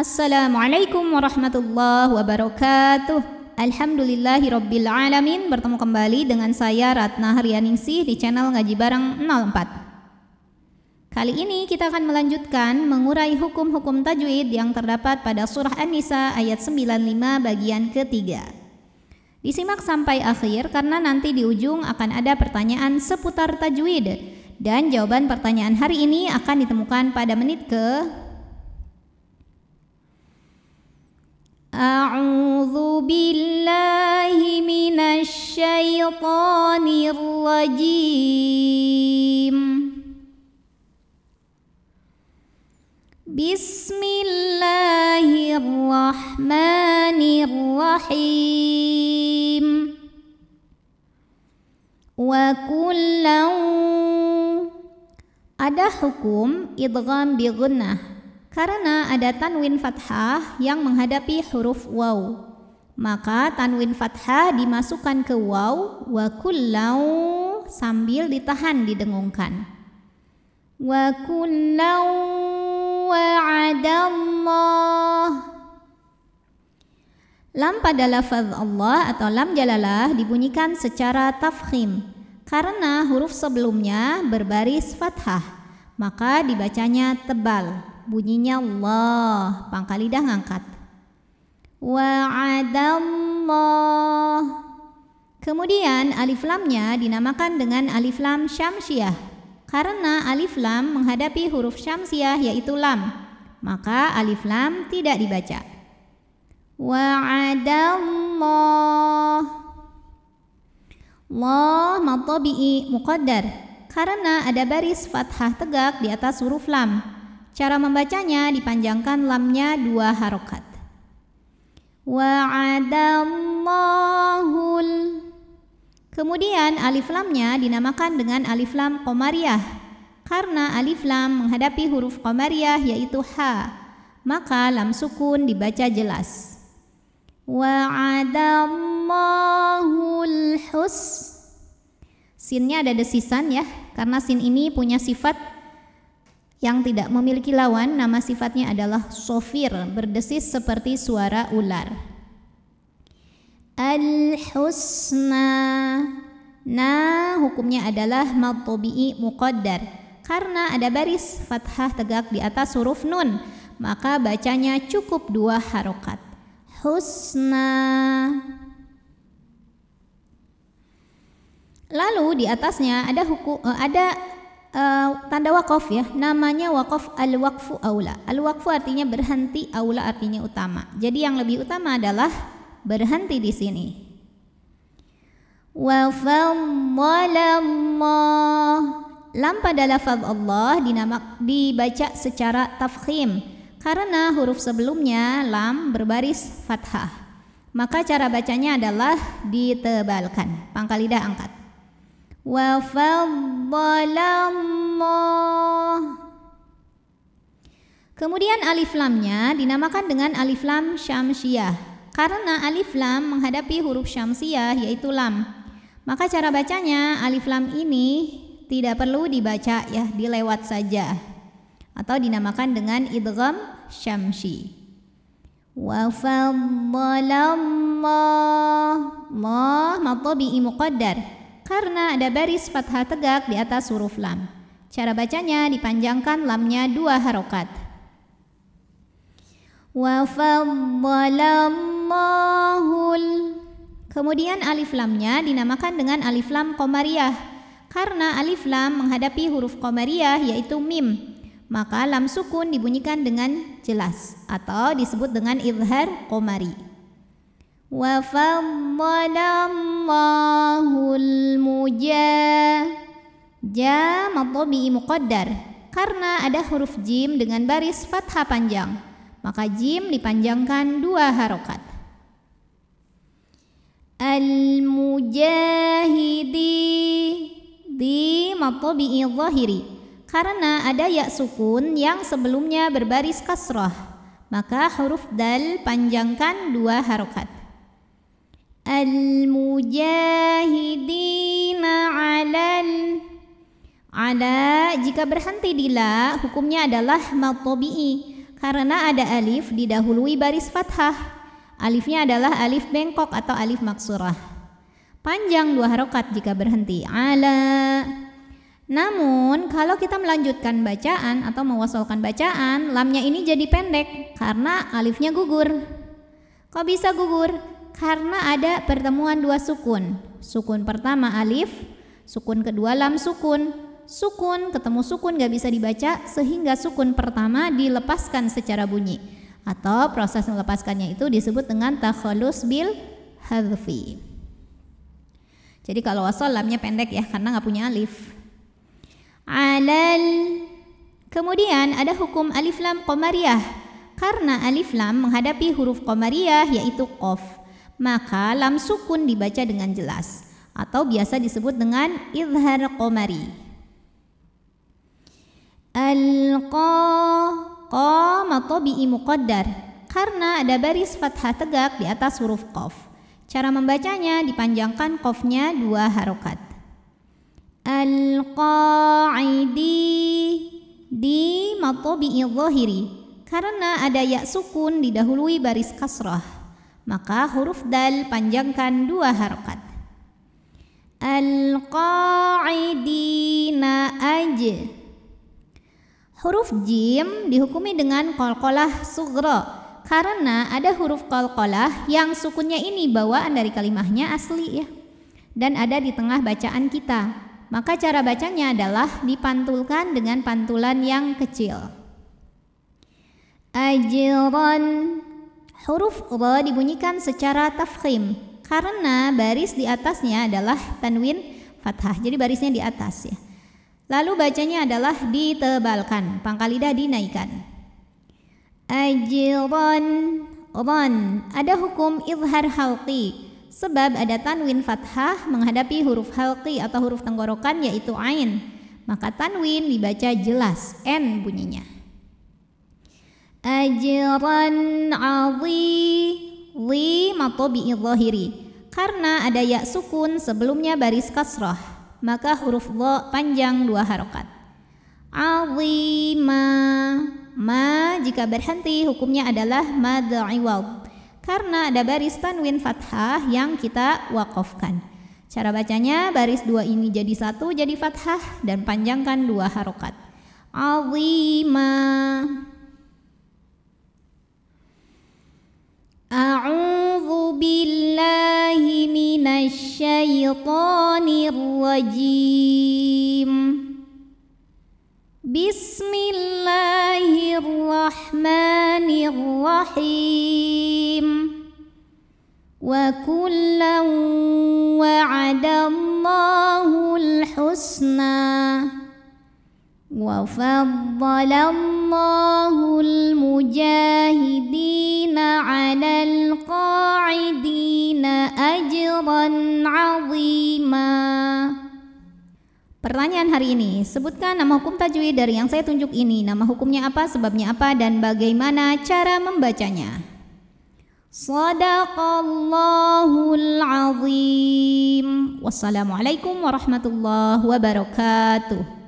Assalamualaikum warahmatullahi wabarakatuh. Alhamdulillahirabbil alamin. Bertemu kembali dengan saya Ratna Haryaningsih di channel Ngaji Bareng 04. Kali ini kita akan melanjutkan mengurai hukum-hukum tajwid yang terdapat pada surah An-Nisa ayat 95 bagian ketiga. Disimak sampai akhir karena nanti di ujung akan ada pertanyaan seputar tajwid dan jawaban pertanyaan hari ini akan ditemukan pada menit ke A'udzu billahi minasy syaithanir rajim. Bismillahirrahmanirrahim. Wa kullau, ada hukum idgham bi gunnah karena ada tanwin fathah yang menghadapi huruf waw, maka tanwin fathah dimasukkan ke waw wa kullau sambil ditahan didengungkan. Wa kullau wa'adallah. Lam pada lafaz Allah atau lam jalalah dibunyikan secara tafkhim karena huruf sebelumnya berbaris fathah, maka dibacanya tebal. Bunyinya Allah, pangkal lidah ngangkat. Wa'adallah. Kemudian alif lamnya dinamakan dengan alif lam syamsiyah karena alif lam menghadapi huruf syamsiyah yaitu lam, maka alif lam tidak dibaca. Wa'adallah. Allah mad tabi'i muqaddar karena ada baris fathah tegak di atas huruf lam. Cara membacanya dipanjangkan lamnya 2 harokat. Wa'adallahul. Kemudian alif lamnya dinamakan dengan alif lam qamariyah karena alif lam menghadapi huruf qamariyah yaitu ha, maka lam sukun dibaca jelas. Wa'adallahul hus. Sinnya ada desisan ya, karena sin ini punya sifat yang tidak memiliki lawan. Nama sifatnya adalah sofir, berdesis seperti suara ular. Al-husna. Nah, hukumnya adalah mad tabi'i muqaddar karena ada baris fathah tegak di atas huruf nun, maka bacanya cukup 2 harokat. Husna. Lalu di atasnya ada tanda wakaf ya, namanya wakaf al-waqfu aula. Al-waqfu artinya berhenti, aula artinya utama. Jadi yang lebih utama adalah berhenti di sini. Wa faddalallah. Lam pada lafaz Allah dibaca secara tafkhim karena huruf sebelumnya lam berbaris fathah. Maka cara bacanya adalah ditebalkan, pangkal lidah angkat. Wa faddalallah. Kemudian alif lamnya dinamakan dengan alif lam syamsiyah karena alif lam menghadapi huruf syamsiyah yaitu lam. Maka cara bacanya alif lam ini tidak perlu dibaca ya, dilewat saja atau dinamakan dengan idgham syamsi. Wa faddalallah. Allah mad tabi'i muqaddar karena ada baris fathah tegak di atas huruf lam. Cara bacanya dipanjangkan lamnya 2 harokat. Wa faddalallahul. Kemudian alif lamnya dinamakan dengan alif lam qamariyah karena alif lam menghadapi huruf qamariyah yaitu mim, maka lam sukun dibunyikan dengan jelas atau disebut dengan izhar qamari. Wa faddalallahul mujah. Ja mad tabi'i muqaddar karena ada huruf jim dengan baris fathah panjang, maka jim dipanjangkan 2 harokat. Al-mujahidi. Di mad tabi'i zahiri karena ada ya sukun yang sebelumnya berbaris kasrah, maka huruf dal panjangkan 2 harokat. Al-mujahidina ala, jika berhenti di la hukumnya adalah mad tabi'i karena ada alif didahului baris fathah. Alifnya adalah alif bengkok atau alif maksurah. Panjang 2 harokat jika berhenti. Ala. Namun kalau kita melanjutkan bacaan atau mewasolkan bacaan, lamnya ini jadi pendek karena alifnya gugur. Kok bisa gugur? Karena ada pertemuan 2 sukun. Sukun pertama alif, sukun kedua lam sukun. Sukun ketemu sukun gak bisa dibaca sehingga sukun pertama dilepaskan secara bunyi, atau proses melepaskannya itu disebut dengan takhallus bil hadfi. Jadi kalau wasol lamnya pendek ya karena gak punya alif. Alal. Kemudian ada hukum alif lam qamariyah. Karena alif lam menghadapi huruf qamariyah yaitu qaf, maka lam sukun dibaca dengan jelas atau biasa disebut dengan izhar qamari. Al-qa matobi'i muqaddar karena ada baris fathah tegak di atas huruf qaf. Cara membacanya dipanjangkan qafnya 2 harokat. Al-qa'idi di matobi'i zahiri karena ada ya sukun didahului baris kasrah, maka huruf dal panjangkan 2 harokat. Al-qa'idina aj. Huruf jim dihukumi dengan qalqalah sughra karena ada huruf qalqalah yang sukunnya ini bawaan dari kalimahnya asli ya, dan ada di tengah bacaan kita. Maka cara bacanya adalah dipantulkan dengan pantulan yang kecil. Ajran. Huruf ra dibunyikan secara tafkhim karena baris di atasnya adalah tanwin fathah, jadi barisnya di atas ya. Lalu bacanya adalah ditebalkan, pangkal lidah dinaikkan. Ajran. Ran. Ada hukum izhar halqi sebab ada tanwin fathah menghadapi huruf halqi atau huruf tenggorokan yaitu ain. Maka tanwin dibaca jelas, n bunyinya. Ajran adhi. Li matobi'i zahiri karena ada ya sukun sebelumnya baris kasrah, maka huruf dha panjang 2 harokat. Azima. Ma jika berhenti hukumnya adalah mad iwad karena ada baris tanwin fathah yang kita waqafkan. Cara bacanya baris 2 ini jadi 1 jadi fathah dan panjangkan 2 harokat. Azima. A'udzu billahi minasy syaithanir rajim. Bismillahirrahmanirrahim. Wa kullan wa'adallahul husna wa faddalallahul mujahidina 'alal qa'idina ajran 'azima. Pertanyaan hari ini, sebutkan nama hukum tajwid dari yang saya tunjuk ini. Nama hukumnya apa, sebabnya apa, dan bagaimana cara membacanya. Shadaqallahul azim. Wassalamualaikum warahmatullahi wabarakatuh.